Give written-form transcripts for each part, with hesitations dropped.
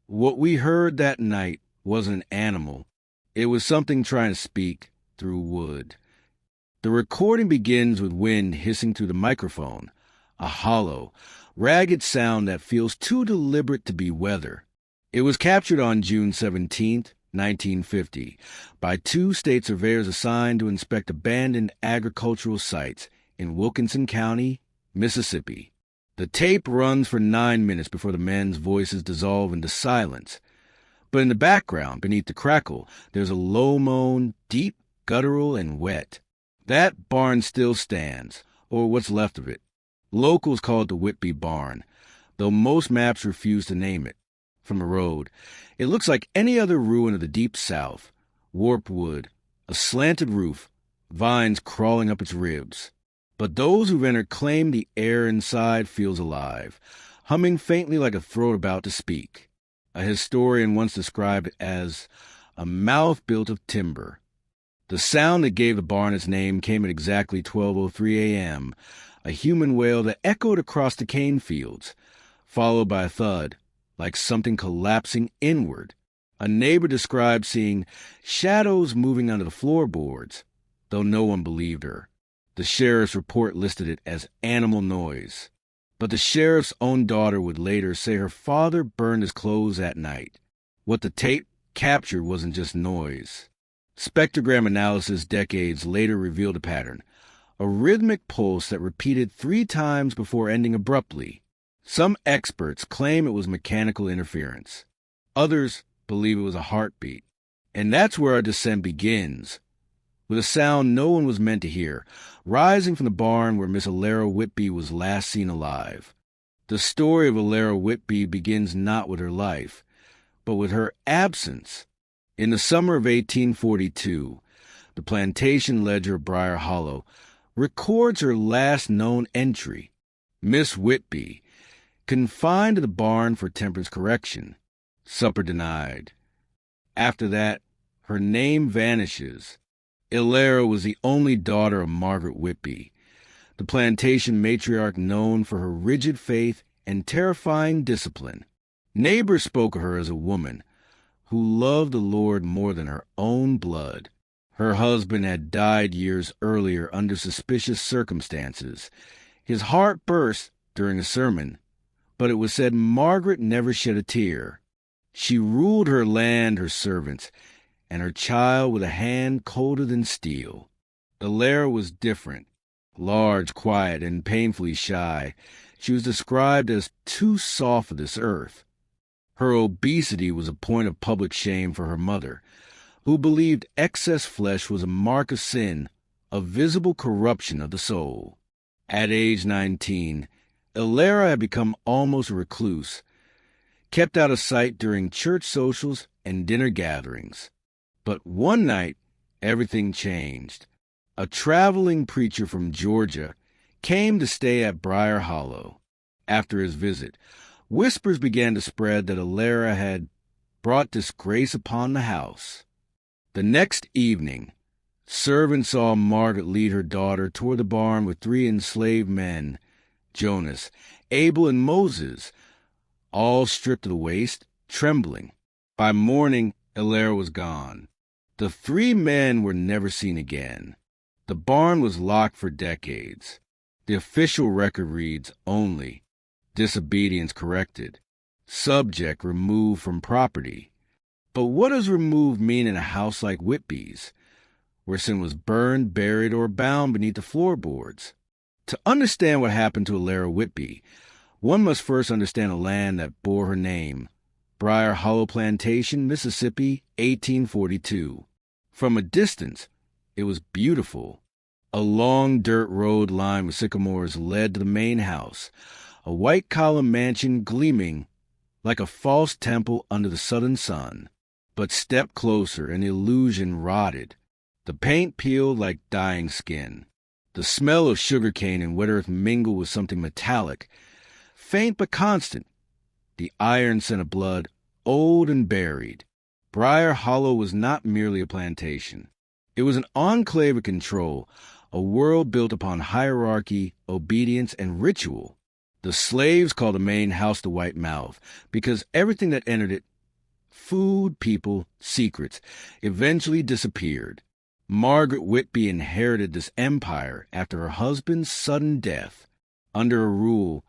What we heard that night wasn't an animal. It was something trying to speak through wood. The recording begins with wind hissing through the microphone, a hollow, ragged sound that feels too deliberate to be weather. It was captured on June 17th, 1950, by two state surveyors assigned to inspect abandoned agricultural sites in Wilkinson County, Mississippi. The tape runs for 9 minutes before the men's voices dissolve into silence. But in the background, beneath the crackle, there's a low moan, deep, guttural, and wet. That barn still stands, or what's left of it. Locals call it the Whitby Barn, though most maps refuse to name it. From the road, it looks like any other ruin of the Deep South. Warped wood, a slanted roof, vines crawling up its ribs. But those who've entered claim the air inside feels alive, humming faintly like a throat about to speak. A historian once described it as a mouth built of timber. The sound that gave the barn its name came at exactly 12:03 a.m., a human wail that echoed across the cane fields, followed by a thud, like something collapsing inward. A neighbor described seeing shadows moving under the floorboards, though no one believed her. The sheriff's report listed it as animal noise. But the sheriff's own daughter would later say her father burned his clothes that night. What the tape captured wasn't just noise. Spectrogram analysis decades later revealed a pattern, a rhythmic pulse that repeated 3 times before ending abruptly. Some experts claim it was mechanical interference. Others believe it was a heartbeat. And that's where our descent begins, with a sound no one was meant to hear, rising from the barn where Miss Alara Whitby was last seen alive. The story of Alara Whitby begins not with her life, but with her absence. In the summer of 1842, the Plantation ledger of Briar Hollow records her last known entry. Miss Whitby, confined to the barn for temperance correction. Supper denied. After that, her name vanishes. Alara was the only daughter of Margaret Whitby, the plantation matriarch known for her rigid faith and terrifying discipline. Neighbors spoke of her as a woman who loved the Lord more than her own blood. Her husband had died years earlier under suspicious circumstances. His heart burst during a sermon, but it was said Margaret never shed a tear. She ruled her land, her servants, and her child with a hand colder than steel. Alara was different, large, quiet, and painfully shy. She was described as too soft for this earth. Her obesity was a point of public shame for her mother, who believed excess flesh was a mark of sin, a visible corruption of the soul. At age 19, Alara had become almost a recluse, kept out of sight during church socials and dinner gatherings. But one night, everything changed. A traveling preacher from Georgia came to stay at Briar Hollow. After his visit, whispers began to spread that Alara had brought disgrace upon the house. The next evening, servants saw Margaret lead her daughter toward the barn with 3 enslaved men, Jonas, Abel, and Moses, all stripped to the waist, trembling. By morning, Alara was gone. The 3 men were never seen again. The barn was locked for decades. The official record reads only, disobedience corrected, subject removed from property. But what does removed mean in a house like Whitby's, where sin was burned, buried, or bound beneath the floorboards? To understand what happened to Alara Whitby, one must first understand the land that bore her name, Briar Hollow Plantation, Mississippi, 1842. From a distance, it was beautiful. A long dirt road lined with sycamores led to the main house, a white-column mansion gleaming like a false temple under the southern sun. But step closer and the illusion rotted. The paint peeled like dying skin. The smell of sugarcane and wet earth mingled with something metallic, faint but constant, the iron scent of blood, old and buried. Briar Hollow was not merely a plantation. It was an enclave of control, a world built upon hierarchy, obedience, and ritual. The slaves called the main house the White Mouth because everything that entered it Food, people, secrets eventually disappeared. Margaret Whitby inherited this empire after her husband's sudden death. Under her rule,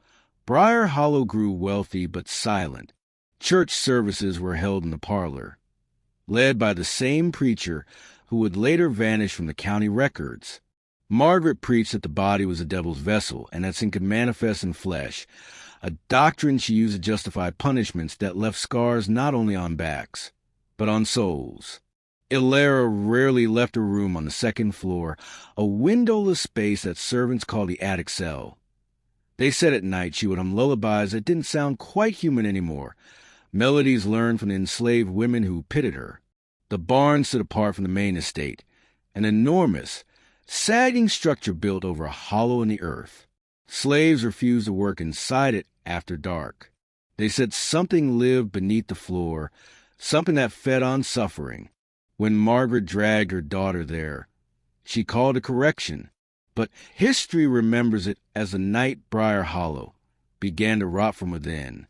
Briar Hollow grew wealthy but silent. Church services were held in the parlor, led by the same preacher who would later vanish from the county records. Margaret preached that the body was the devil's vessel and that sin could manifest in flesh, a doctrine she used to justify punishments that left scars not only on backs, but on souls. Ilera rarely left her room on the second floor, a windowless space that servants called the attic cell. They said at night she would hum lullabies that didn't sound quite human anymore, melodies learned from the enslaved women who pitted her. The barn stood apart from the main estate, an enormous, sagging structure built over a hollow in the earth. Slaves refused to work inside it after dark. They said something lived beneath the floor, something that fed on suffering. When Margaret dragged her daughter there, she called a correction, but history remembers it as the night Briar Hollow began to rot from within.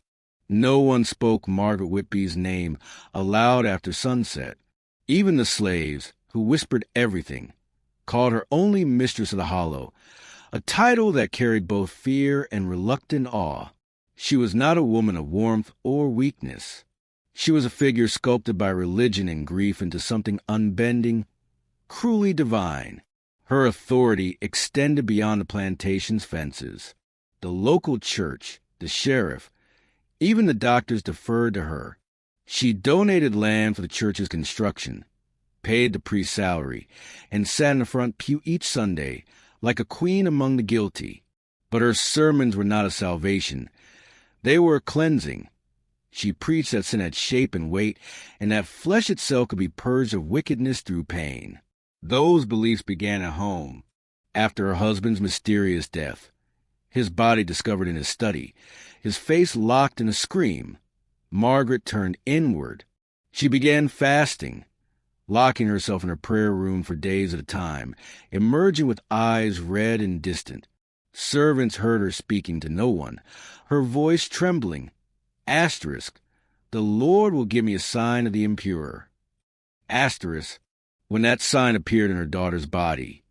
No one spoke Margaret Whitby's name aloud after sunset. Even the slaves, who whispered everything, called her only Mistress of the Hollow, a title that carried both fear and reluctant awe. She was not a woman of warmth or weakness. She was a figure sculpted by religion and grief into something unbending, cruelly divine. Her authority extended beyond the plantation's fences. The local church, the sheriff, even the doctors deferred to her. She donated land for the church's construction, paid the priest's salary, and sat in the front pew each Sunday like a queen among the guilty. But her sermons were not a salvation. They were a cleansing. She preached that sin had shape and weight, and that flesh itself could be purged of wickedness through pain. Those beliefs began at home, after her husband's mysterious death. His body discovered in his study, his face locked in a scream. Margaret turned inward. She began fasting, locking herself in her prayer room for days at a time, emerging with eyes red and distant. Servants heard her speaking to no one, her voice trembling. Asterisk, the Lord will give me a sign of the impure. Asterisk, when that sign appeared in her daughter's body,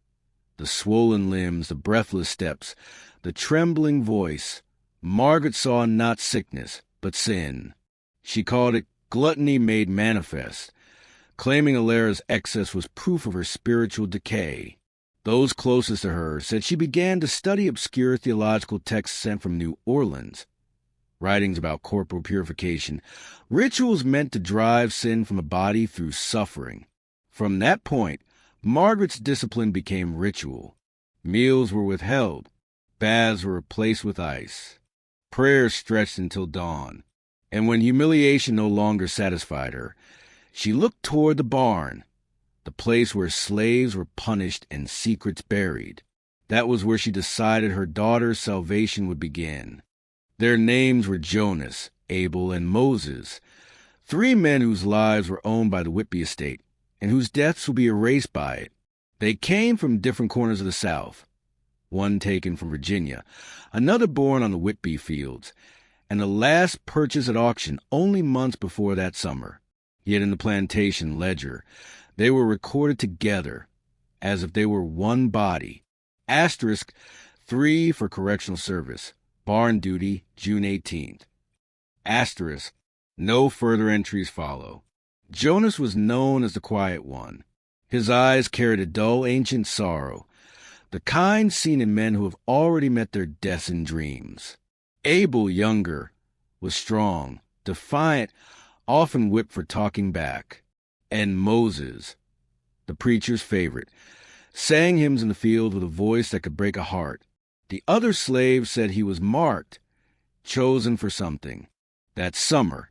the swollen limbs, the breathless steps, the trembling voice, Margaret saw not sickness, but sin. She called it gluttony made manifest, claiming Ilera's excess was proof of her spiritual decay. Those closest to her said she began to study obscure theological texts sent from New Orleans, writings about corporal purification, rituals meant to drive sin from the body through suffering. From that point, Margaret's discipline became ritual. Meals were withheld. Baths were replaced with ice. Prayers stretched until dawn. And when humiliation no longer satisfied her, she looked toward the barn, the place where slaves were punished and secrets buried. That was where she decided her daughter's salvation would begin. Their names were Jonas, Abel, and Moses, 3 men whose lives were owned by the Whitby estate and whose deaths would be erased by it. They came from different corners of the South, one taken from Virginia, another born on the Whitby fields, and the last purchased at auction only months before that summer. Yet in the plantation ledger, they were recorded together, as if they were one body. Asterisk, 3 for correctional service. Barn duty, June 18th. Asterisk, no further entries follow. Jonas was known as the quiet one. His eyes carried a dull, ancient sorrow, the kind seen in men who have already met their deaths in dreams. Abel, younger, was strong, defiant, often whipped for talking back. And Moses, the preacher's favorite, sang hymns in the field with a voice that could break a heart. The other slaves said he was marked, chosen for something. That summer,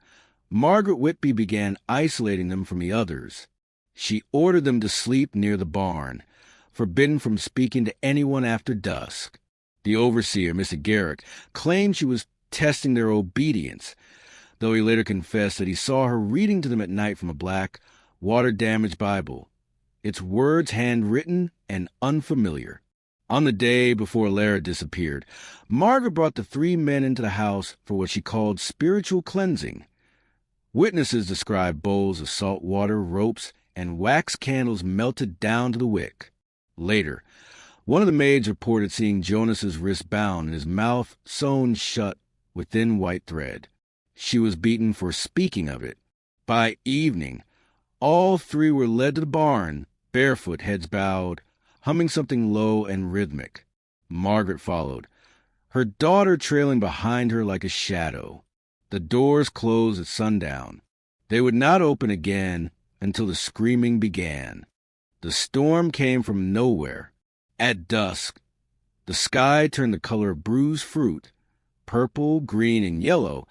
Margaret Whitby began isolating them from the others. She ordered them to sleep near the barn, forbidden from speaking to anyone after dusk. The overseer, Mr. Garrick, claimed she was testing their obedience, though he later confessed that he saw her reading to them at night from a black, water-damaged Bible, its words handwritten and unfamiliar. On the day before Ilera disappeared, Margaret brought the 3 men into the house for what she called spiritual cleansing. Witnesses described bowls of salt water, ropes, and wax candles melted down to the wick. Later, one of the maids reported seeing Jonas's wrist bound and his mouth sewn shut with thin white thread. She was beaten for speaking of it. By evening, all three were led to the barn, barefoot, heads bowed, humming something low and rhythmic. Margaret followed, her daughter trailing behind her like a shadow. The doors closed at sundown. They would not open again until the screaming began. The storm came from nowhere. At dusk, the sky turned the color of bruised fruit, purple, green, and yellow,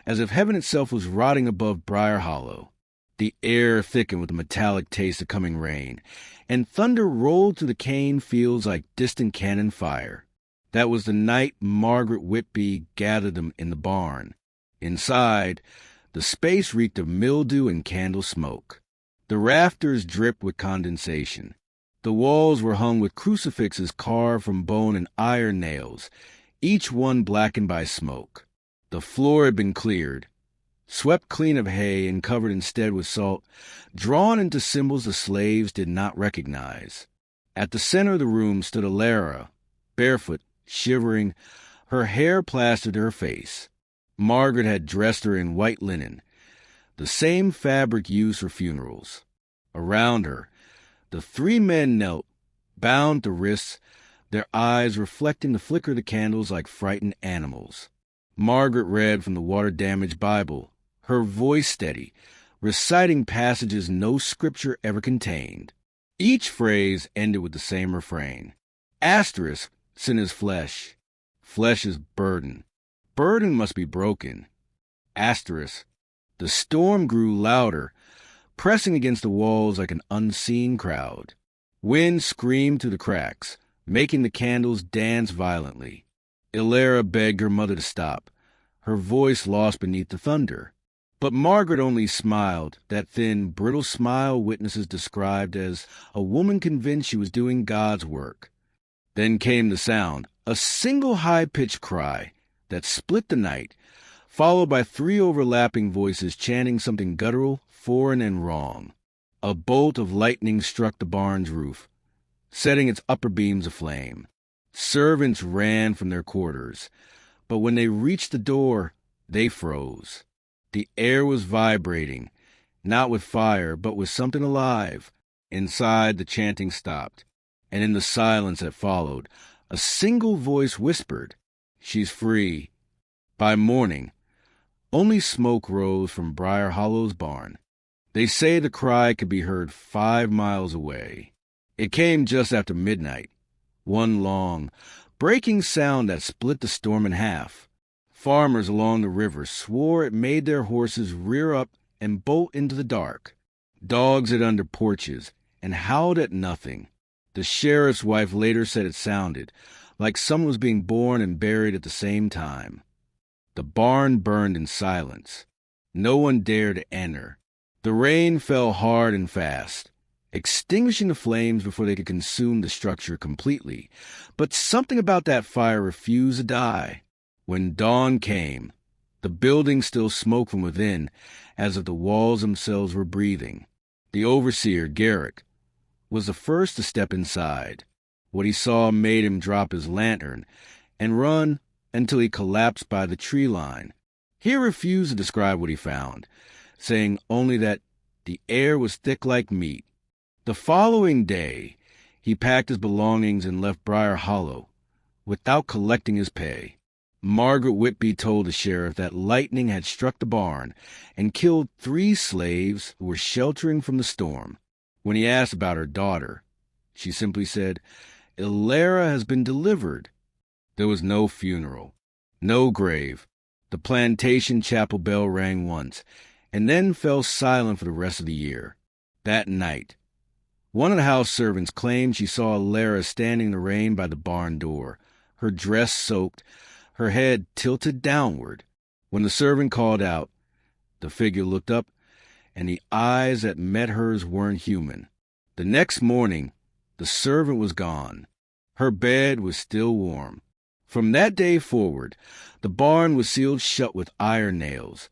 as if heaven itself was rotting above Briar Hollow. The air thickened with the metallic taste of coming rain, and thunder rolled through the cane fields like distant cannon fire. That was the night Margaret Whitby gathered them in the barn. Inside, the space reeked of mildew and candle smoke. The rafters dripped with condensation. The walls were hung with crucifixes carved from bone and iron nails, each one blackened by smoke. The floor had been cleared, swept clean of hay and covered instead with salt, drawn into symbols the slaves did not recognize. At the center of the room stood Alara, barefoot, shivering, her hair plastered to her face. Margaret had dressed her in white linen, the same fabric used for funerals. Around her, the three men knelt, bound to wrists, their eyes reflecting the flicker of the candles like frightened animals. Margaret read from the water-damaged Bible, her voice steady, reciting passages no scripture ever contained. Each phrase ended with the same refrain. Asterisk, sin is flesh. Flesh is burden. Burden must be broken. Asterisk. The storm grew louder, pressing against the walls like an unseen crowd. Wind screamed through the cracks, making the candles dance violently. Alara begged her mother to stop, her voice lost beneath the thunder. But Margaret only smiled, that thin, brittle smile witnesses described as a woman convinced she was doing God's work. Then came the sound, a single high-pitched cry that split the night, followed by three overlapping voices chanting something guttural, foreign, and wrong. A bolt of lightning struck the barn's roof, setting its upper beams aflame. Servants ran from their quarters, but when they reached the door, they froze. The air was vibrating, not with fire, but with something alive. Inside, the chanting stopped, and in the silence that followed, a single voice whispered, "She's free." By morning, only smoke rose from Briar Hollow's barn. They say the cry could be heard 5 miles away. It came just after midnight, one long, breaking sound that split the storm in half. Farmers along the river swore it made their horses rear up and bolt into the dark. Dogs hid under porches and howled at nothing. The sheriff's wife later said it sounded like someone was being born and buried at the same time. The barn burned in silence. No one dared to enter. The rain fell hard and fast, extinguishing the flames before they could consume the structure completely. But something about that fire refused to die. When dawn came, the building still smoked from within, as if the walls themselves were breathing. The overseer, Garrick, was the first to step inside. What he saw made him drop his lantern and run until he collapsed by the tree line. He refused to describe what he found, saying only that the air was thick like meat. The following day, he packed his belongings and left Briar Hollow without collecting his pay. Margaret Whitby told the sheriff that lightning had struck the barn and killed 3 slaves who were sheltering from the storm. When he asked about her daughter, she simply said, "Alara has been delivered." There was no funeral, no grave. The plantation chapel bell rang once, and then fell silent for the rest of the year. That night, one of the house servants claimed she saw Alara standing in the rain by the barn door, her dress soaked, her head tilted downward. When the servant called out, the figure looked up, and the eyes that met hers weren't human. The next morning, the servant was gone. Her bed was still warm. From that day forward, the barn was sealed shut with iron nails,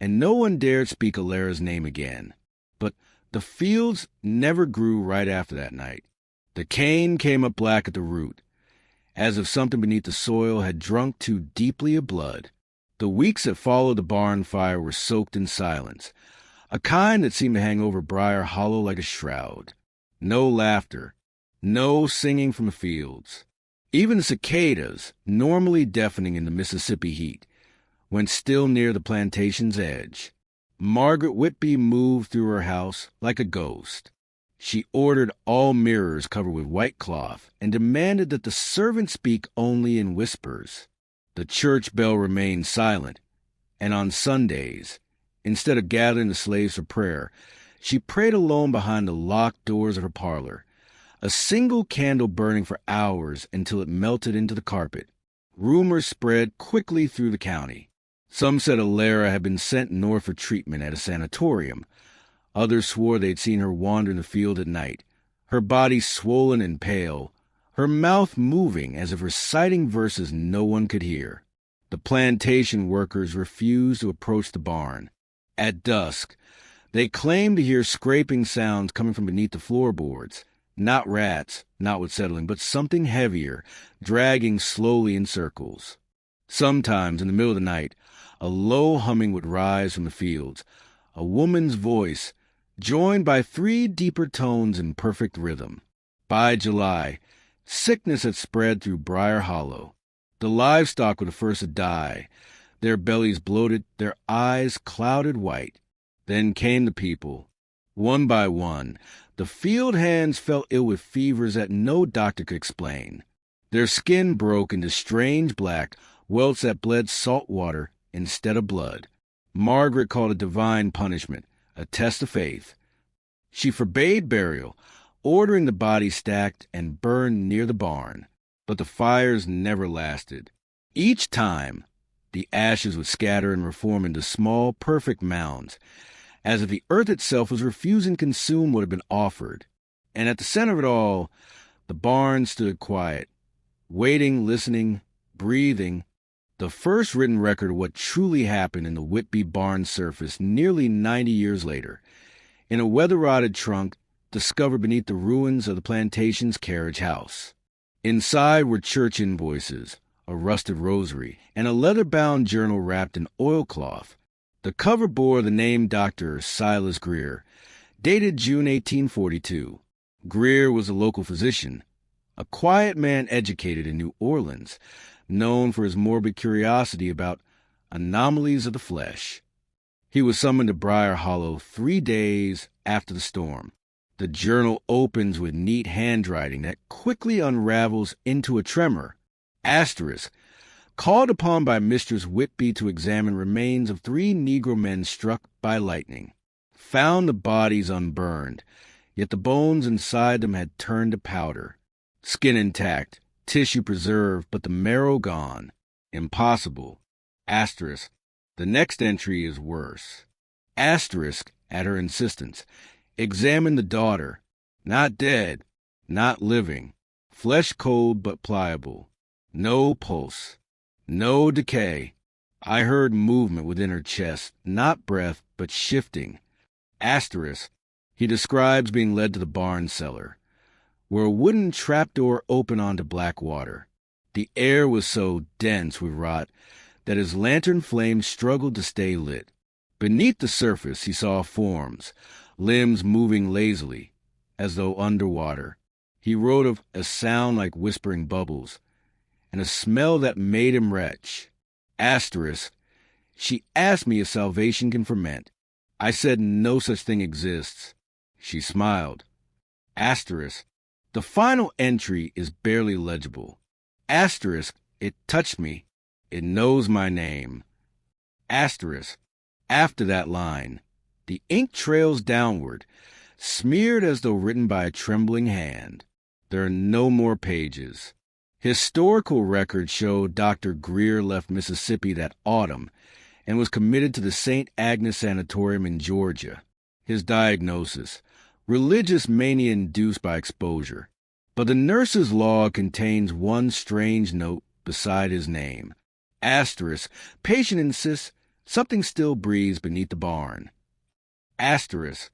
and no one dared speak Alara's name again. But the fields never grew right after that night. The cane came up black at the root, as if something beneath the soil had drunk too deeply of blood. The weeks that followed the barn fire were soaked in silence, a kind that seemed to hang over Briar Hollow like a shroud. No laughter, no singing from the fields. Even the cicadas, normally deafening in the Mississippi heat, went still near the plantation's edge. Margaret Whitby moved through her house like a ghost. She ordered all mirrors covered with white cloth and demanded that the servants speak only in whispers. The church bell remained silent, and on Sundays, instead of gathering the slaves for prayer, she prayed alone behind the locked doors of her parlor, a single candle burning for hours until it melted into the carpet. Rumors spread quickly through the county. Some said Alara had been sent north for treatment at a sanatorium. Others swore they'd seen her wander in the field at night, her body swollen and pale, her mouth moving as if reciting verses no one could hear. The plantation workers refused to approach the barn. At dusk, they claimed to hear scraping sounds coming from beneath the floorboards. Not rats, not with settling, but something heavier, dragging slowly in circles. Sometimes, in the middle of the night, a low humming would rise from the fields, a woman's voice, joined by 3 deeper tones in perfect rhythm. By July, sickness had spread through Briar Hollow. The livestock were the first to die, their bellies bloated, their eyes clouded white. Then came the people. One by one, the field hands fell ill with fevers that no doctor could explain. Their skin broke into strange black welts that bled salt water instead of blood. Margaret called it divine punishment, a test of faith. She forbade burial, ordering the bodies stacked and burned near the barn. But the fires never lasted. Each time, the ashes would scatter and reform into small, perfect mounds, as if the earth itself was refusing to consume what had been offered. And at the center of it all, the barn stood quiet, waiting, listening, breathing. The first written record of what truly happened in the Whitby barn surfaced nearly 90 years later, in a weather-rotted trunk discovered beneath the ruins of the plantation's carriage house. Inside were church invoices, a rusted rosary, and a leather-bound journal wrapped in oilcloth. The cover bore the name Dr. Silas Greer, dated June 1842. Greer was a local physician, a quiet man educated in New Orleans, known for his morbid curiosity about anomalies of the flesh. He was summoned to Briar Hollow 3 days after the storm. The journal opens with neat handwriting that quickly unravels into a tremor. Asterisk, called upon by Mistress Whitby to examine remains of 3 Negro men struck by lightning. Found the bodies unburned, yet the bones inside them had turned to powder. Skin intact, tissue preserved, but the marrow gone. Impossible. Asterisk, the next entry is worse. Asterisk, at her insistence, examine the daughter. Not dead, not living. Flesh cold but pliable. No pulse. No decay. I heard movement within her chest, not breath, but shifting. Asterisk, he describes being led to the barn cellar, where a wooden trapdoor opened onto black water. The air was so dense with rot that his lantern flame struggled to stay lit. Beneath the surface he saw forms, limbs moving lazily, as though underwater. He wrote of a sound like whispering bubbles, and a smell that made him retch. Asterisk, she asked me if salvation can ferment. I said no such thing exists. She smiled. Asterisk, the final entry is barely legible. Asterisk, it touched me. It knows my name. Asterisk, after that line, the ink trails downward, smeared as though written by a trembling hand. There are no more pages. Historical records show Dr. Greer left Mississippi that autumn and was committed to the St. Agnes Sanatorium in Georgia. His diagnosis, religious mania induced by exposure. But the nurse's log contains one strange note beside his name. Asterisk, patient insists something still breathes beneath the barn. Asterisk.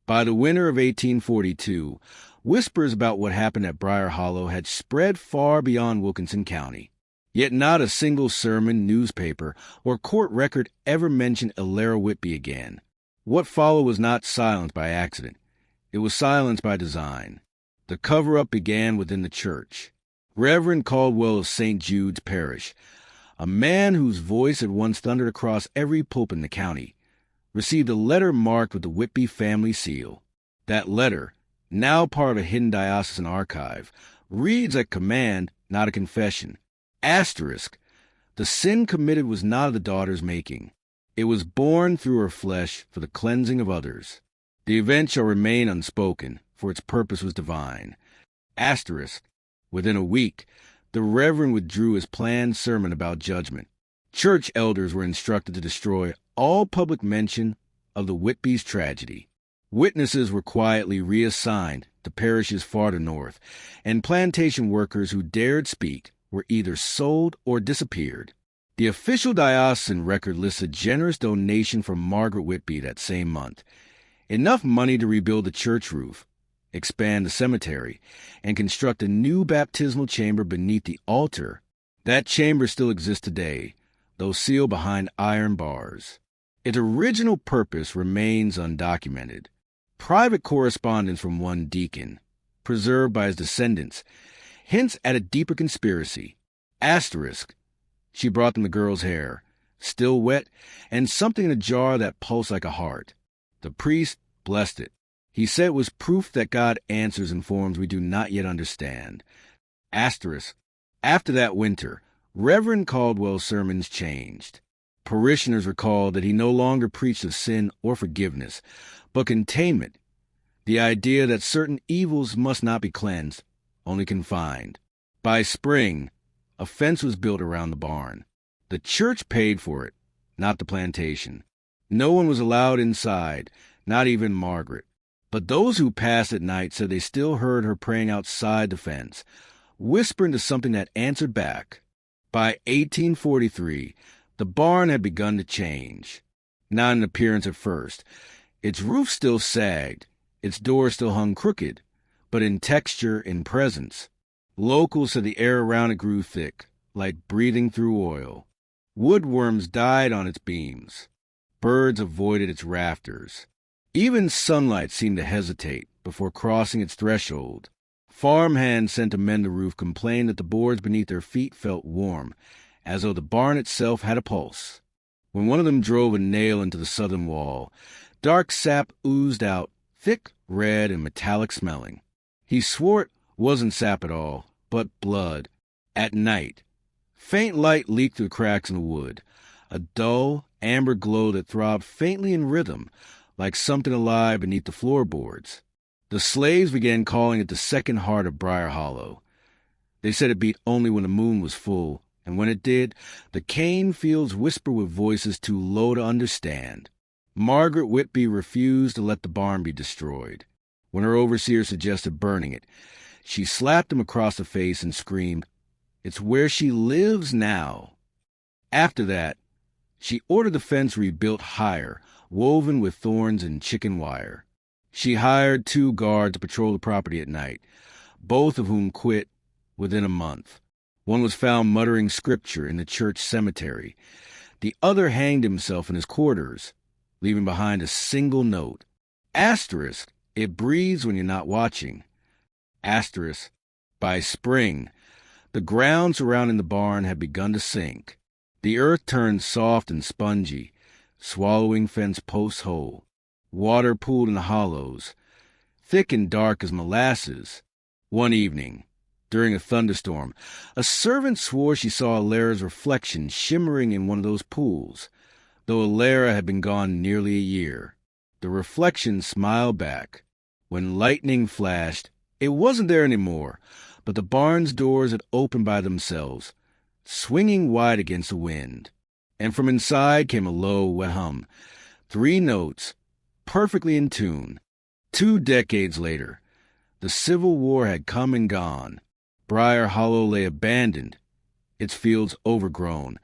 By the winter of 1842, whispers about what happened at Briar Hollow had spread far beyond Wilkinson County. Yet not a single sermon, newspaper, or court record ever mentioned Margaret Whitby again. What followed was not silence by accident. It was silence by design. The cover-up began within the church. Reverend Caldwell of St. Jude's Parish, a man whose voice had once thundered across every pulpit in the county, received a letter marked with the Whitby family seal. That letter, now part of a hidden diocesan archive, reads a command, not a confession. Asterisk. The sin committed was not of the daughter's making. It was born through her flesh for the cleansing of others. The event shall remain unspoken, for its purpose was divine. Asterisk. Within a week, the Reverend withdrew his planned sermon about judgment. Church elders were instructed to destroy all public mention of the Whitby's tragedy. Witnesses were quietly reassigned to parishes farther north, and plantation workers who dared speak were either sold or disappeared. The official diocesan record lists a generous donation from Margaret Whitby that same month, enough money to rebuild the church roof, expand the cemetery, and construct a new baptismal chamber beneath the altar. That chamber still exists today, though sealed behind iron bars. Its original purpose remains undocumented. Private correspondence from one deacon, preserved by his descendants, hints at a deeper conspiracy. Asterisk. She brought them the girl's hair, still wet, and something in a jar that pulsed like a heart. The priest blessed it. He said it was proof that God answers in forms we do not yet understand. Asterisk. After that winter, Reverend Caldwell's sermons changed. Parishioners recalled that he no longer preached of sin or forgiveness, but containment, the idea that certain evils must not be cleansed, only confined. By spring, a fence was built around the barn. The church paid for it, not the plantation. No one was allowed inside, not even Margaret. But those who passed at night said they still heard her praying outside the fence, whispering to something that answered back. By 1843, the barn had begun to change. Not in appearance at first. Its roof still sagged, its door still hung crooked, but in texture, in presence. Locals said the air around it grew thick, like breathing through oil. Woodworms died on its beams. Birds avoided its rafters. Even sunlight seemed to hesitate before crossing its threshold. Farmhands sent to mend the roof complained that the boards beneath their feet felt warm, as though the barn itself had a pulse. When one of them drove a nail into the southern wall, dark sap oozed out, thick, red, and metallic smelling. He swore it wasn't sap at all, but blood. At night, faint light leaked through cracks in the wood, a dull, amber glow that throbbed faintly in rhythm, like something alive beneath the floorboards. The slaves began calling it the second heart of Briar Hollow. They said it beat only when the moon was full, and when it did, the cane fields whispered with voices too low to understand. Margaret Whitby refused to let the barn be destroyed. When her overseer suggested burning it, she slapped him across the face and screamed, "It's where she lives now." After that, she ordered the fence rebuilt higher, woven with thorns and chicken wire. She hired 2 guards to patrol the property at night, both of whom quit within a month. One was found muttering scripture in the church cemetery. The other hanged himself in his quarters, leaving behind a single note. Asterisk. It breathes when you're not watching. Asterisk. By spring, the ground surrounding the barn had begun to sink. The earth turned soft and spongy, swallowing fence posts whole. Water pooled in the hollows, thick and dark as molasses. One evening, during a thunderstorm, a servant swore she saw Alara's reflection shimmering in one of those pools, though Alara had been gone nearly a year. The reflection smiled back. When lightning flashed, it wasn't there anymore, but the barn's doors had opened by themselves, swinging wide against the wind. And from inside came a low, wet hum. 3 notes, perfectly in tune. 2 decades later, the Civil War had come and gone. Briar Hollow lay abandoned, its fields overgrown,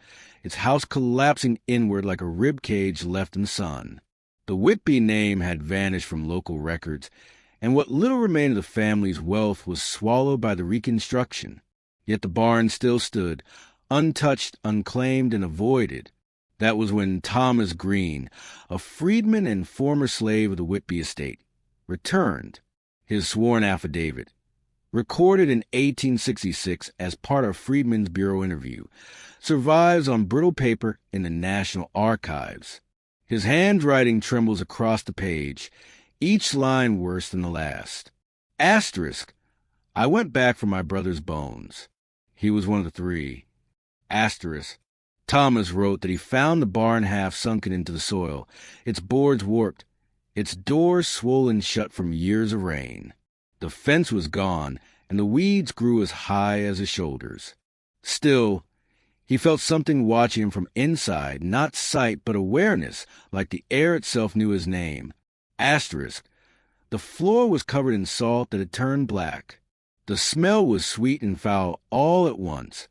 its house collapsing inward like a rib cage left in the sun. The Whitby name had vanished from local records, and what little remained of the family's wealth was swallowed by the reconstruction. Yet the barn still stood, untouched, unclaimed, and avoided. That was when Thomas Green, a freedman and former slave of the Whitby estate, returned. His sworn affidavit, recorded in 1866 as part of Freedmen's Bureau interview, survives on brittle paper in the National Archives. His handwriting trembles across the page, each line worse than the last. Asterisk, I went back for my brother's bones. He was one of the three. Asterisk, Thomas wrote that he found the barn half sunken into the soil, its boards warped, its doors swollen shut from years of rain. The fence was gone, and the weeds grew as high as his shoulders. Still, he felt something watching him from inside, not sight but awareness, like the air itself knew his name. Asterisk, the floor was covered in salt that had turned black. The smell was sweet and foul all at once,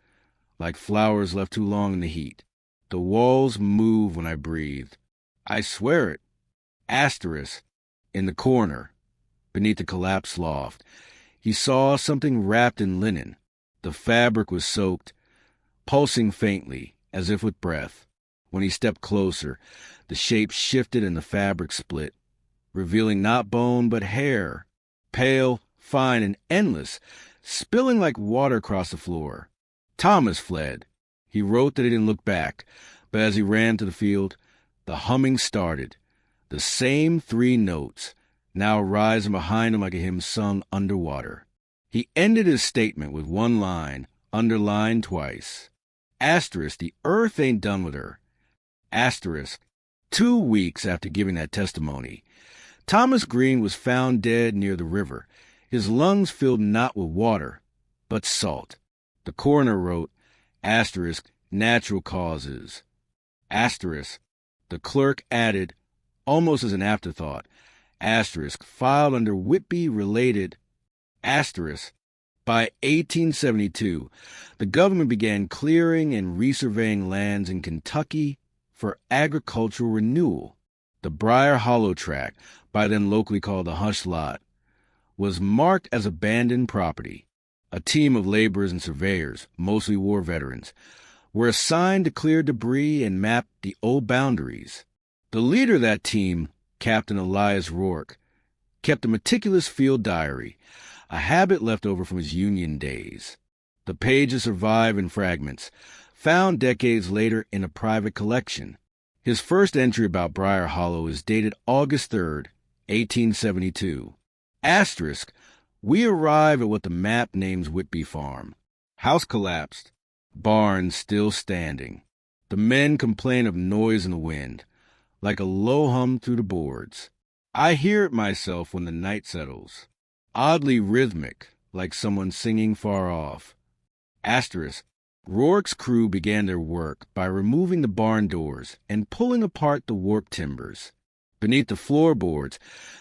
like flowers left too long in the heat. The walls moved when I breathed. I swear it. Asterisk, in the corner, beneath the collapsed loft, he saw something wrapped in linen. The fabric was soaked, pulsing faintly, as if with breath. When he stepped closer, the shape shifted and the fabric split, revealing not bone but hair, pale, fine, and endless, spilling like water across the floor. Thomas fled. He wrote that he didn't look back, but as he ran to the field, the humming started. The same 3 notes, now rising behind him like a hymn sung underwater. He ended his statement with one line, underlined twice. Asterisk, the earth ain't done with her. Asterisk, 2 weeks after giving that testimony, Thomas Green was found dead near the river, his lungs filled not with water, but salt. The coroner wrote, asterisk, natural causes. Asterisk, the clerk added, almost as an afterthought, asterisk, filed under Whitby related, asterisk. By 1872, the government began clearing and resurveying lands in Kentucky for agricultural renewal. The Briar Hollow tract, by then locally called the Hush Lot, was marked as abandoned property. A team of laborers and surveyors, mostly war veterans, were assigned to clear debris and map the old boundaries. The leader of that team, Captain Elias Rourke, kept a meticulous field diary, a habit left over from his Union days. The pages survive in fragments, found decades later in a private collection. His first entry about Briar Hollow is dated August 3rd, 1872. Asterisk, we arrive at what the map names Whitby Farm. House collapsed, barn still standing. The men complain of noise in the wind, like a low hum through the boards. I hear it myself when the night settles, oddly rhythmic, like someone singing far off. Asterisk, Rourke's crew began their work by removing the barn doors and pulling apart the warped timbers. Beneath the floorboards,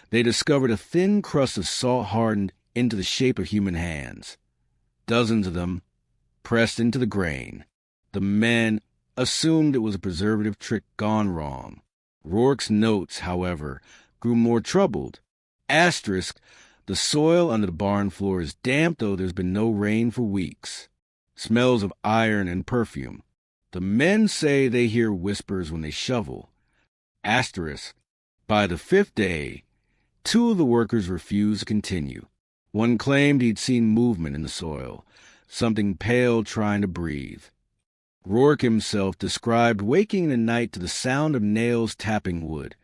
they discovered a thin crust of salt hardened into the shape of human hands. Dozens of them pressed into the grain. The men assumed it was a preservative trick gone wrong. Rourke's notes, however, grew more troubled. Asterisk, the soil under the barn floor is damp, though there's been no rain for weeks. Smells of iron and perfume. The men say they hear whispers when they shovel. Asterisk, by the 5th day, 2 of the workers refused to continue. One claimed he'd seen movement in the soil, something pale trying to breathe. Rourke himself described waking in the night to the sound of nails tapping wood,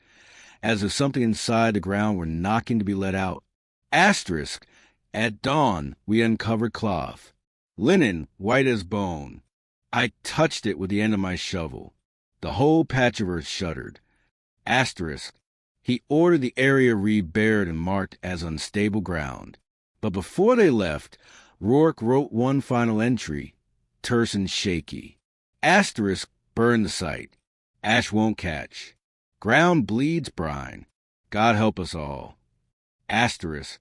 as if something inside the ground were knocking to be let out. Asterisk, at dawn we uncovered cloth, linen white as bone. I touched it with the end of my shovel. The whole patch of earth shuddered. Asterisk, he ordered the area re-bared and marked as unstable ground. But before they left, Rourke wrote one final entry, terse and shaky. Asterisk, burn the site. Ash won't catch. Ground bleeds brine. God help us all. Asterisk,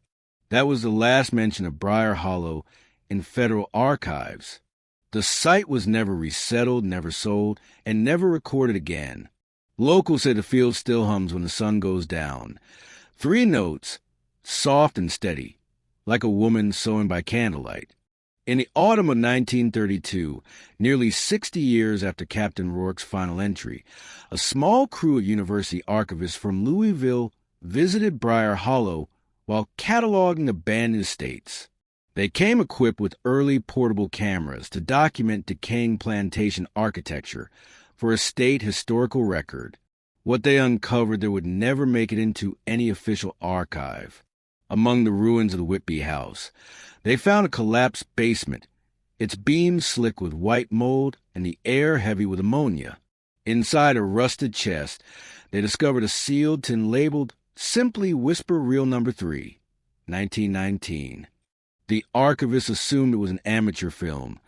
that was the last mention of Briar Hollow in federal archives. The site was never resettled, never sold, and never recorded again. Locals say the field still hums when the sun goes down. 3 notes, soft and steady, like a woman sewing by candlelight. In the autumn of 1932, nearly 60 years after Captain Rourke's final entry, a small crew of university archivists from Louisville visited Briar Hollow while cataloging abandoned estates. They came equipped with early portable cameras to document decaying plantation architecture for a state historical record. What they uncovered there would never make it into any official archive. Among the ruins of the Whitby house, they found a collapsed basement, its beams slick with white mold and the air heavy with ammonia. Inside a rusted chest, they discovered a sealed tin labeled simply Whisper Reel No. 3, 1919. The archivists assumed it was an amateur film,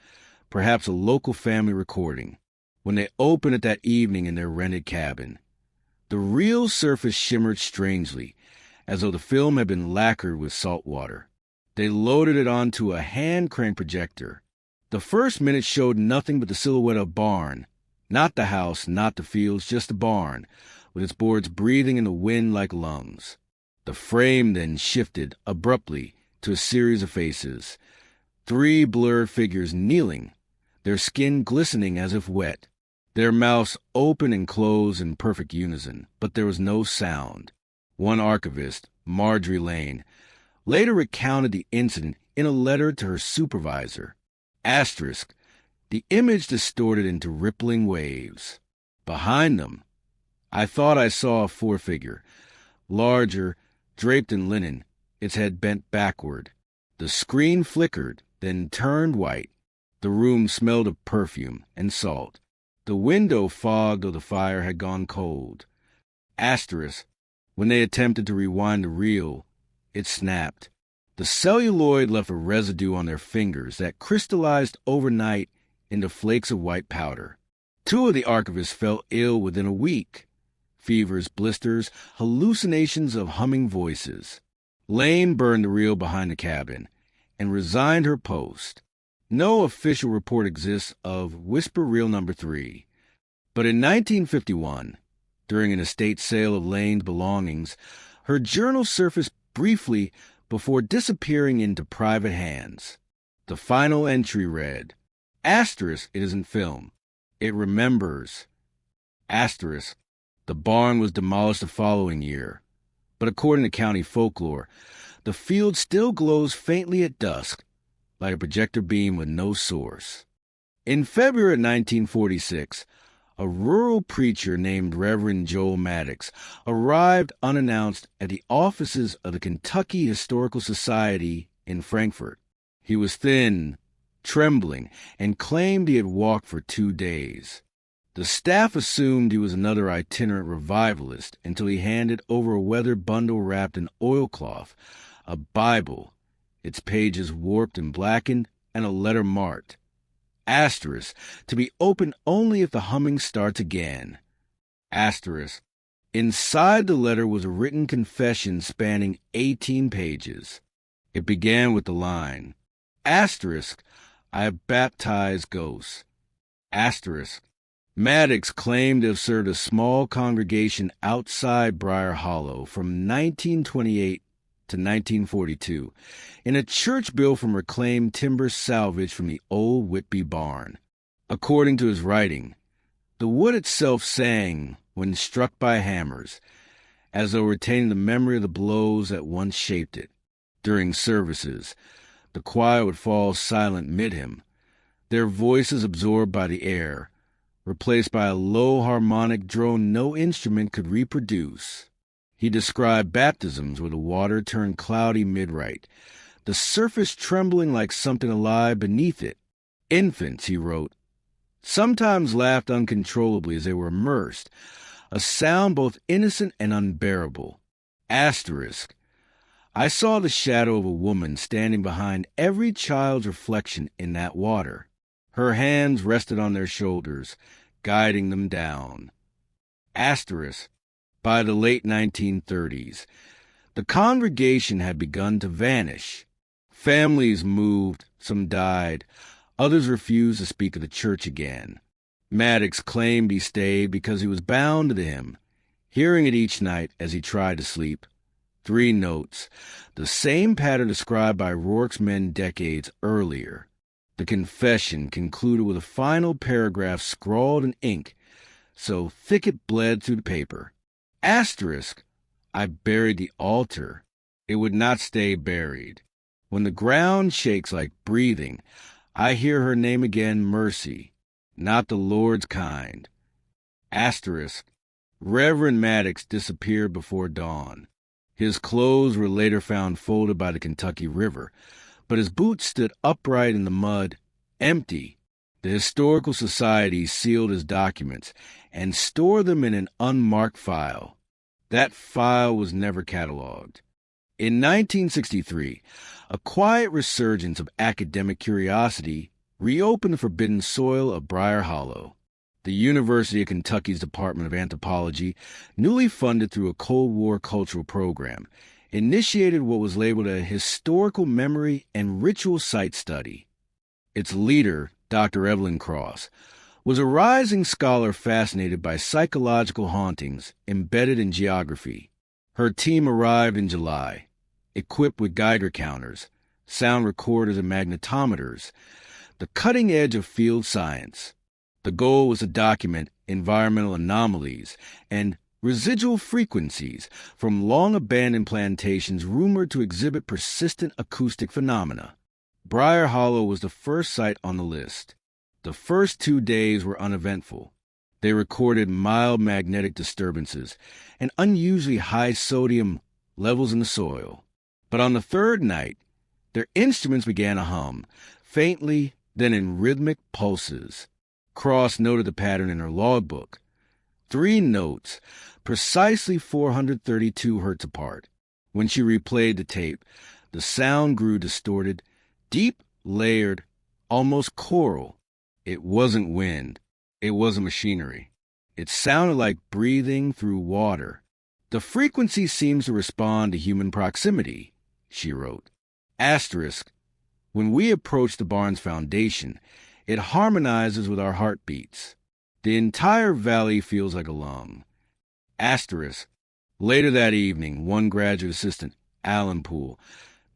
perhaps a local family recording. When they opened it that evening in their rented cabin, the reel's surface shimmered strangely, as though the film had been lacquered with salt water. They loaded it onto a hand-crank projector. The first minute showed nothing but the silhouette of a barn. Not the house, not the fields, just the barn, with its boards breathing in the wind like lungs. The frame then shifted abruptly to a series of faces. 3 blurred figures kneeling, their skin glistening as if wet, their mouths open and closed in perfect unison, but there was no sound. One archivist, Marjorie Lane, later recounted the incident in a letter to her supervisor. Asterisk, the image distorted into rippling waves. Behind them, I thought I saw a forefigure, larger, draped in linen, its head bent backward. The screen flickered, then turned white. The room smelled of perfume and salt. The window fogged though the fire had gone cold. Asterisk, when they attempted to rewind the reel, it snapped. The celluloid left a residue on their fingers that crystallized overnight into flakes of white powder. 2 of the archivists fell ill within a week. Fevers, blisters, hallucinations of humming voices. Lane burned the reel behind the cabin and resigned her post. No official report exists of Whisper Reel No. 3. But in 1951, during an estate sale of Lane's belongings, her journal surfaced briefly before disappearing into private hands. The final entry read, asterisk, it isn't film. It remembers. Asterisk, the barn was demolished the following year. But according to county folklore, the field still glows faintly at dusk, like a projector beam with no source. In February of 1946, a rural preacher named Reverend Joel Maddox arrived unannounced at the offices of the Kentucky Historical Society in Frankfort. He was thin, trembling, and claimed he had walked for 2 days. The staff assumed he was another itinerant revivalist until he handed over a weathered bundle wrapped in oilcloth, a Bible, its pages warped and blackened, and a letter marked, asterisk, to be opened only if the humming starts again. Asterisk. Inside the letter was a written confession spanning 18 pages. It began with the line, asterisk, I have baptized ghosts. Asterisk. Maddox claimed to have served a small congregation outside Briar Hollow from 1928 to 1942 in a church built from reclaimed timber salvaged from the old Whitby barn. According to his writing, the wood itself sang when struck by hammers, as though retaining the memory of the blows that once shaped it. During services, the choir would fall silent mid-hymn, their voices absorbed by the air, replaced by a low harmonic drone no instrument could reproduce. He described baptisms where the water turned cloudy mid-rite, the surface trembling like something alive beneath it. Infants, he wrote, sometimes laughed uncontrollably as they were immersed, a sound both innocent and unbearable. Asterisk. I saw the shadow of a woman standing behind every child's reflection in that water. Her hands rested on their shoulders, guiding them down. Asterisk. By the late 1930s, the congregation had begun to vanish. Families moved, some died, Others refused to speak of the church again. Maddox claimed he stayed because he was bound to him, hearing it each night as he tried to sleep. 3 notes, the same pattern described by Rourke's men decades earlier. The confession concluded with a final paragraph scrawled in ink, so thick it bled through the paper. Asterisk, I buried the altar. It would not stay buried. When the ground shakes like breathing, I hear her name again, mercy, not the Lord's kind. Asterisk, Reverend Maddox disappeared before dawn. His clothes were later found folded by the Kentucky River, but his boots stood upright in the mud, empty. The Historical Society sealed his documents and stored them in an unmarked file. That file was never cataloged. In 1963, a quiet resurgence of academic curiosity reopened the forbidden soil of Briar Hollow. The University of Kentucky's Department of Anthropology, newly funded through a Cold War cultural program, initiated what was labeled a historical memory and ritual site study. Its leader, Dr. Evelyn Cross, was a rising scholar fascinated by psychological hauntings embedded in geography. Her team arrived in July, equipped with Geiger counters, sound recorders, and magnetometers, the cutting edge of field science. The goal was to document environmental anomalies and residual frequencies from long-abandoned plantations rumored to exhibit persistent acoustic phenomena. Briar Hollow was the first site on the list. The first 2 days were uneventful. They recorded mild magnetic disturbances and unusually high sodium levels in the soil. But on the 3rd night, their instruments began to hum, faintly, then in rhythmic pulses. Cross noted the pattern in her logbook. 3 notes, precisely 432 hertz apart. When she replayed the tape, the sound grew distorted, deep, layered, almost choral. It wasn't wind. It wasn't machinery. It sounded like breathing through water. The frequency seems to respond to human proximity, she wrote. Asterisk, when we approach the barn's foundation, it harmonizes with our heartbeats. The entire valley feels like a lung. Asterisk, later that evening, one graduate assistant, Alan Poole,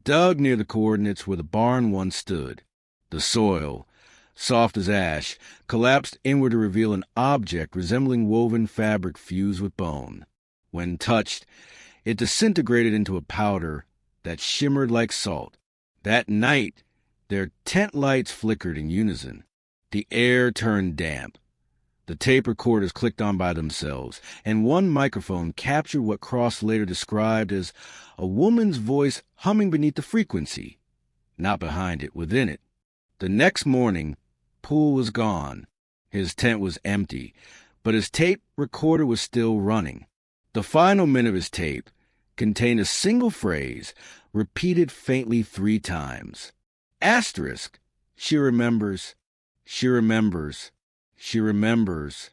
dug near the coordinates where the barn once stood. The soil, soft as ash, collapsed inward to reveal an object resembling woven fabric fused with bone. When touched, it disintegrated into a powder that shimmered like salt. That night, their tent lights flickered in unison. The air turned damp. The tape recorders clicked on by themselves, and one microphone captured what Cross later described as a woman's voice humming beneath the frequency. Not behind it, within it. The next morning, Poole was gone. His tent was empty, but his tape recorder was still running. The final minute of his tape contained a single phrase, repeated faintly 3 times. Asterisk, she remembers, she remembers, she remembers.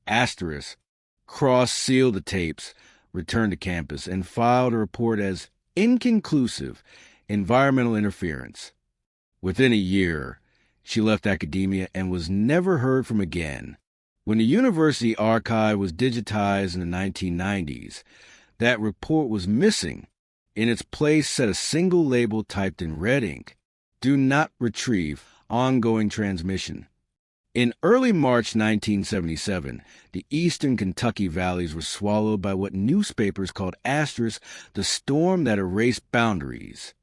Asterisk, Cross sealed the tapes, returned to campus, and filed a report as inconclusive environmental interference. Within a year, she left academia and was never heard from again. When the university archive was digitized in the 1990s, that report was missing. In its place sat a single label typed in red ink: "Do not retrieve, ongoing transmission." In early March 1977, the eastern Kentucky valleys were swallowed by what newspapers called Asterisk, the storm that erased boundaries.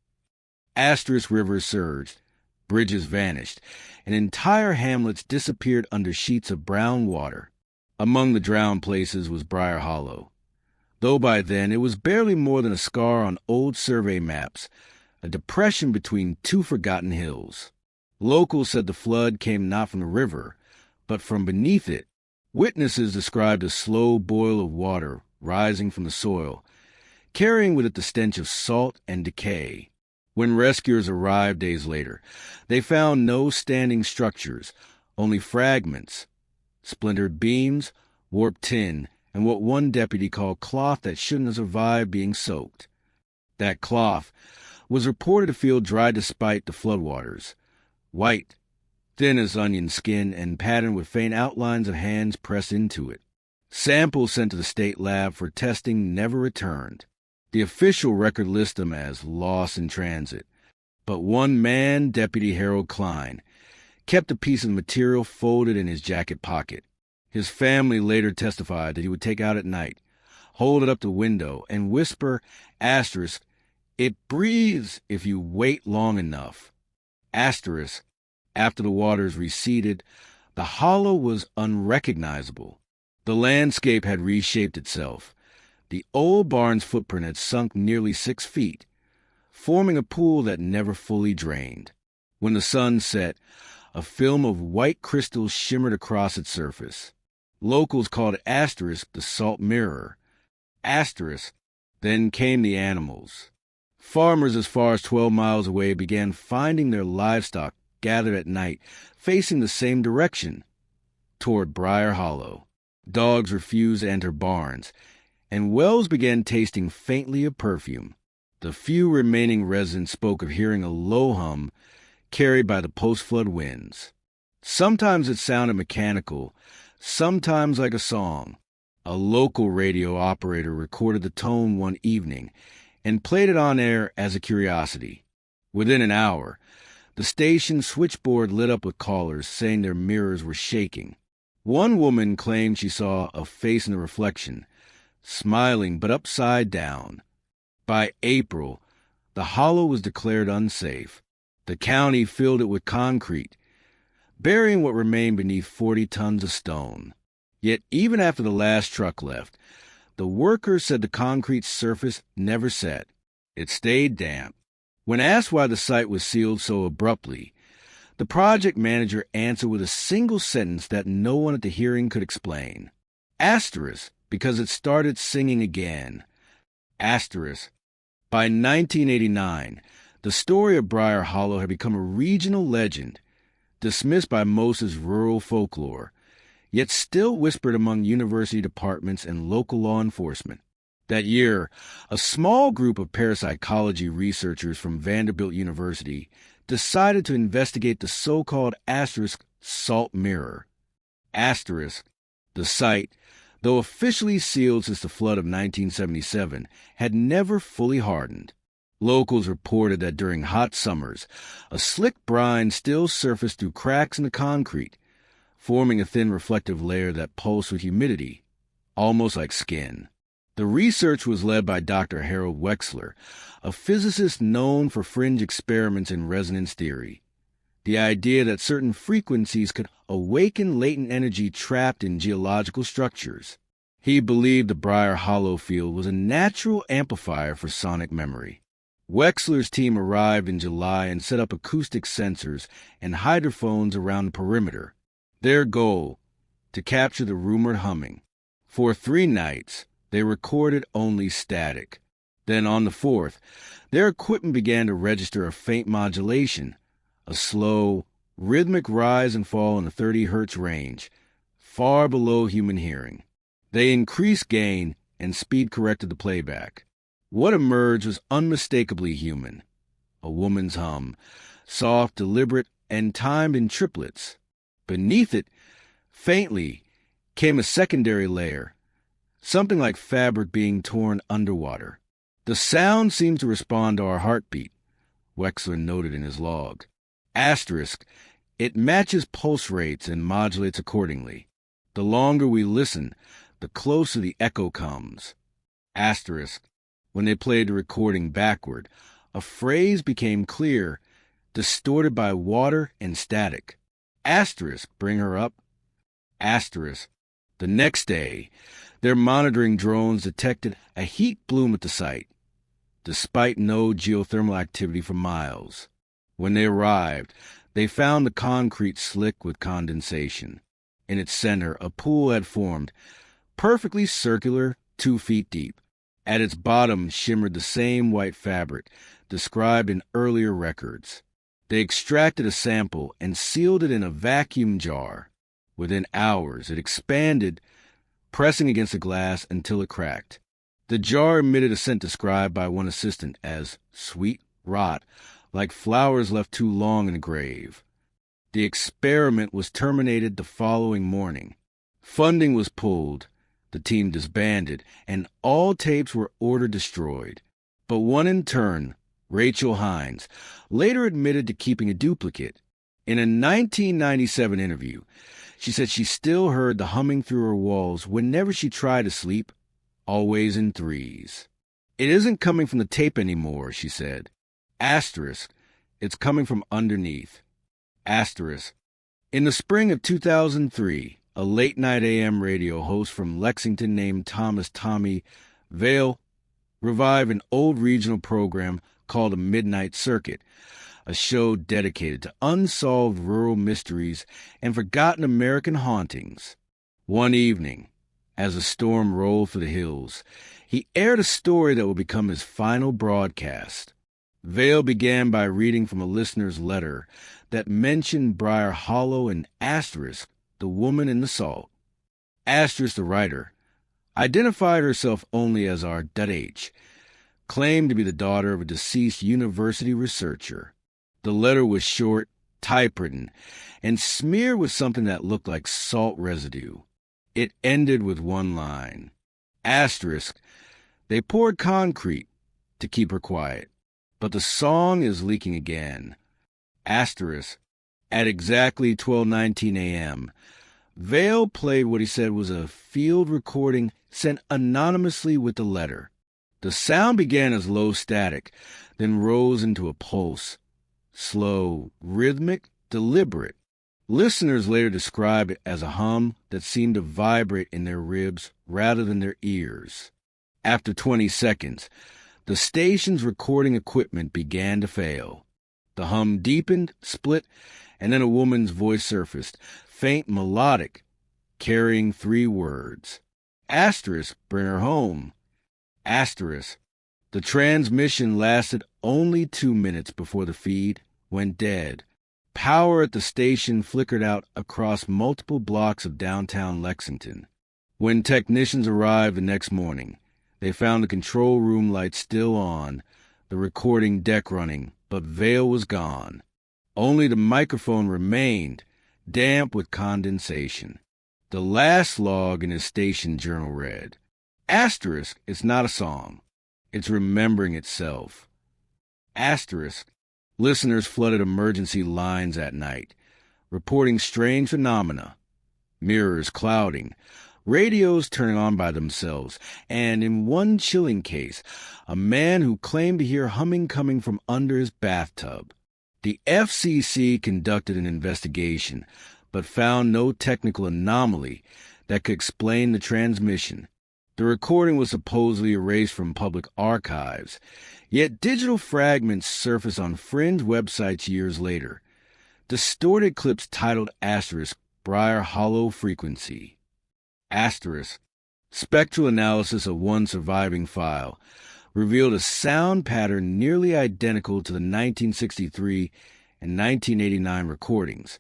Asterisk rivers surged, bridges vanished, and entire hamlets disappeared under sheets of brown water. Among the drowned places was Briar Hollow, though by then it was barely more than a scar on old survey maps, a depression between 2 forgotten hills. Locals said the flood came not from the river, but from beneath it. Witnesses described a slow boil of water rising from the soil, carrying with it the stench of salt and decay. When rescuers arrived days later, they found no standing structures, only fragments, splintered beams, warped tin, and what one deputy called cloth that shouldn't have survived being soaked. That cloth was reported to feel dry despite the floodwaters, white, thin as onion skin and patterned with faint outlines of hands pressed into it. Samples sent to the state lab for testing never returned. The official record lists them as lost in transit. But one man, Deputy Harold Klein, kept a piece of material folded in his jacket pocket. His family later testified that he would take out at night, hold it up the window, and whisper, asterisk, "It breathes if you wait long enough." Asterisk, after the waters receded, the hollow was unrecognizable. The landscape had reshaped itself. The old barn's footprint had sunk nearly 6 feet, forming a pool that never fully drained. When the sun set, a film of white crystals shimmered across its surface. Locals called it asterisk the salt mirror. Asterisk, then came the animals. Farmers as far as 12 miles away began finding their livestock gathered at night, facing the same direction, toward Briar Hollow. Dogs refused to enter barns, and wells began tasting faintly of perfume. The few remaining residents spoke of hearing a low hum carried by the post-flood winds. Sometimes it sounded mechanical, sometimes like a song. A local radio operator recorded the tone one evening and played it on air as a curiosity. Within an hour, the station switchboard lit up with callers saying their mirrors were shaking. One woman claimed she saw a face in the reflection, smiling but upside down. By April, the hollow was declared unsafe. The county filled it with concrete, burying what remained beneath 40 tons of stone. Yet even after the last truck left, the workers said the concrete surface never set. It stayed damp. When asked why the site was sealed so abruptly, the project manager answered with a single sentence that no one at the hearing could explain. Asterisk, because it started singing again. Asterisk. By 1989, the story of Briar Hollow had become a regional legend, dismissed by most as rural folklore, yet still whispered among university departments and local law enforcement. That year, a small group of parapsychology researchers from Vanderbilt University decided to investigate the so-called asterisk salt mirror. Asterisk, the site, though officially sealed since the flood of 1977, had never fully hardened. Locals reported that during hot summers, a slick brine still surfaced through cracks in the concrete, forming a thin reflective layer that pulsed with humidity, almost like skin. The research was led by Dr. Harold Wexler, a physicist known for fringe experiments in resonance theory. The idea that certain frequencies could awaken latent energy trapped in geological structures. He believed the Briar Hollow field was a natural amplifier for sonic memory. Wexler's team arrived in July and set up acoustic sensors and hydrophones around the perimeter. Their goal, to capture the rumored humming. For 3 nights, they recorded only static. Then on the 4th, their equipment began to register a faint modulation, a slow, rhythmic rise and fall in the 30 hertz range, far below human hearing. They increased gain and speed corrected the playback. What emerged was unmistakably human. A woman's hum, soft, deliberate, and timed in triplets. Beneath it, faintly, came a secondary layer, something like fabric being torn underwater. The sound seemed to respond to our heartbeat, Wexler noted in his log. Asterisk, it matches pulse rates and modulates accordingly. The longer we listen, the closer the echo comes. Asterisk, when they played the recording backward, a phrase became clear, distorted by water and static. Asterisk, bring her up. Asterisk, the next day, their monitoring drones detected a heat bloom at the site, despite no geothermal activity for miles. When they arrived, they found the concrete slick with condensation. In its center, a pool had formed, perfectly circular, 2 feet deep. At its bottom shimmered the same white fabric described in earlier records. They extracted a sample and sealed it in a vacuum jar. Within hours, it expanded, pressing against the glass until it cracked. The jar emitted a scent described by one assistant as sweet rot, like flowers left too long in a grave. The experiment was terminated the following morning. Funding was pulled, the team disbanded, and all tapes were ordered destroyed. But one intern, Rachel Hines, later admitted to keeping a duplicate. In a 1997 interview, she said she still heard the humming through her walls whenever she tried to sleep, always in threes. "It isn't coming from the tape anymore," she said. Asterisk, it's coming from underneath. Asterisk. In the spring of 2003, a late-night AM radio host from Lexington named Thomas "Tommy" Vail revived an old regional program called A Midnight Circuit, a show dedicated to unsolved rural mysteries and forgotten American hauntings. One evening, as the storm rolled through the hills, he aired a story that would become his final broadcast. Vail began by reading from a listener's letter that mentioned Briar Hollow and Asterisk, the woman in the salt. Asterisk, the writer, identified herself only as R.H., claimed to be the daughter of a deceased university researcher. The letter was short, typewritten, and smeared with something that looked like salt residue. It ended with one line. Asterisk, they poured concrete to keep her quiet, but the song is leaking again. Asterisk, at exactly 12:19 a.m., Vail played what he said was a field recording sent anonymously with the letter. The sound began as low static, then rose into a pulse. Slow, rhythmic, deliberate. Listeners later described it as a hum that seemed to vibrate in their ribs rather than their ears. After 20 seconds, the station's recording equipment began to fail. The hum deepened, split, and then a woman's voice surfaced, faint, melodic, carrying 3 words. Asterisk, bring her home. Asterisk. The transmission lasted only 2 minutes before the feed went dead. Power at the station flickered out across multiple blocks of downtown Lexington. When technicians arrived the next morning, they found the control room lights still on, the recording deck running, but Vail was gone. Only the microphone remained, damp with condensation. The last log in his station journal read, Asterisk, it's not a song. It's remembering itself. Asterisk, listeners flooded emergency lines at night, reporting strange phenomena. Mirrors clouding, radios turning on by themselves, and in one chilling case, a man who claimed to hear humming coming from under his bathtub. The FCC conducted an investigation, but found no technical anomaly that could explain the transmission. The recording was supposedly erased from public archives, yet digital fragments surfaced on fringe websites years later. Distorted clips titled Asterisk, Briar Hollow Frequency. Asterisk, spectral analysis of one surviving file revealed a sound pattern nearly identical to the 1963 and 1989 recordings.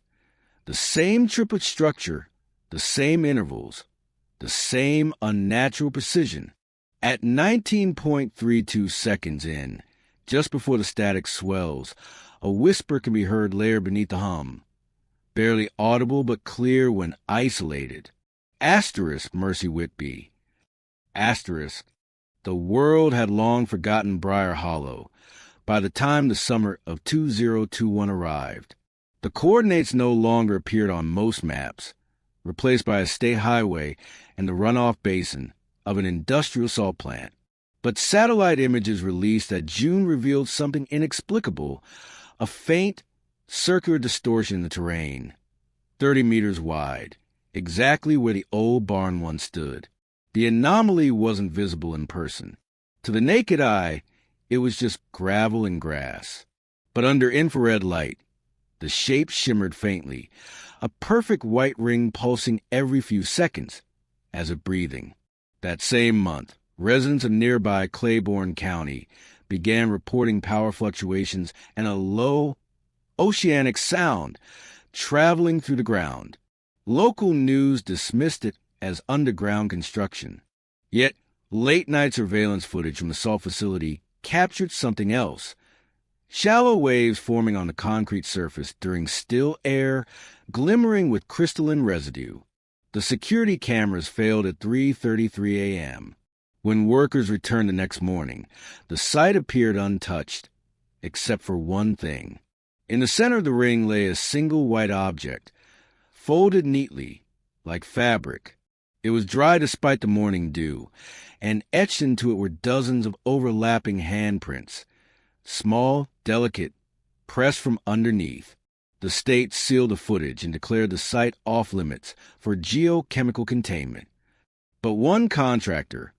The same triplet structure, the same intervals, the same unnatural precision. At 19.32 seconds in, just before the static swells, a whisper can be heard layered beneath the hum, barely audible but clear when isolated. Asterisk, Mercy Whitby. Asterisk, the world had long forgotten Briar Hollow by the time the summer of 2021 arrived. The coordinates no longer appeared on most maps, replaced by a state highway and the runoff basin of an industrial salt plant. But satellite images released that June revealed something inexplicable, a faint, circular distortion in the terrain, 30 meters wide, exactly where the old barn once stood. The anomaly wasn't visible in person. To the naked eye, it was just gravel and grass. But under infrared light, the shape shimmered faintly, a perfect white ring pulsing every few seconds, as if breathing. That same month, residents of nearby Claiborne County began reporting power fluctuations and a low, oceanic sound traveling through the ground. Local news dismissed it as underground construction. Yet, late-night surveillance footage from the salt facility captured something else. Shallow waves forming on the concrete surface during still air, glimmering with crystalline residue. The security cameras failed at 3:33 a.m. When workers returned the next morning, the site appeared untouched, except for one thing. In the center of the ring lay a single white object, folded neatly, like fabric. It was dry despite the morning dew, and etched into it were dozens of overlapping handprints. Small, delicate, pressed from underneath. The state sealed the footage and declared the site off-limits for geochemical containment. But one contractor,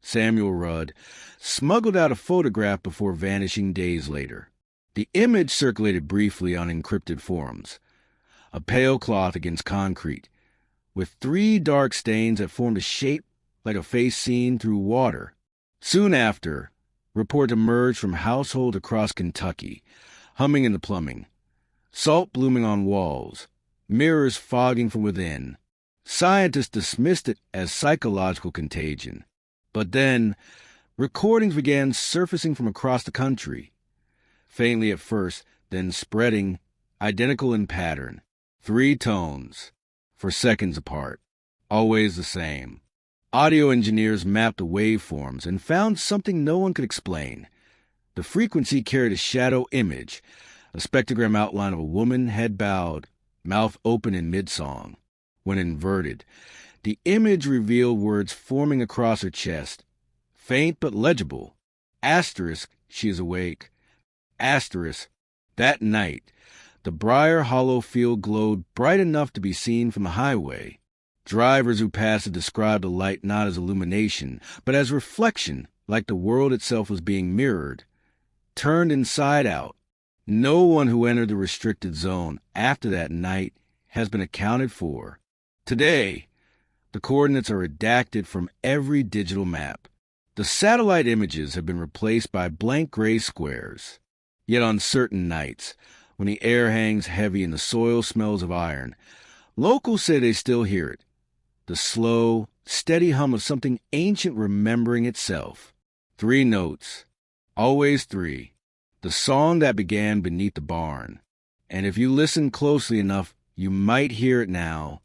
Samuel Rudd, smuggled out a photograph before vanishing days later. The image circulated briefly on encrypted forums. A pale cloth against concrete, with 3 dark stains that formed a shape like a face seen through water. Soon after, reports emerged from households across Kentucky, humming in the plumbing, salt blooming on walls, mirrors fogging from within. Scientists dismissed it as psychological contagion. But then, recordings began surfacing from across the country, faintly at first, then spreading, identical in pattern, 3 tones, for seconds apart, always the same. Audio engineers mapped the waveforms and found something no one could explain. The frequency carried a shadow image, a spectrogram outline of a woman head bowed, mouth open in mid-song. When inverted, the image revealed words forming across her chest, faint but legible. Asterisk, she is awake. Asterisk, that night, the Briar Hollow field glowed bright enough to be seen from the highway. Drivers who passed it described the light not as illumination, but as reflection, like the world itself was being mirrored, turned inside out. No one who entered the restricted zone after that night has been accounted for. Today, the coordinates are redacted from every digital map. The satellite images have been replaced by blank gray squares. Yet on certain nights, when the air hangs heavy and the soil smells of iron, locals say they still hear it. The slow, steady hum of something ancient remembering itself. 3 notes. Always 3. The song that began beneath the barn. And if you listen closely enough, you might hear it now,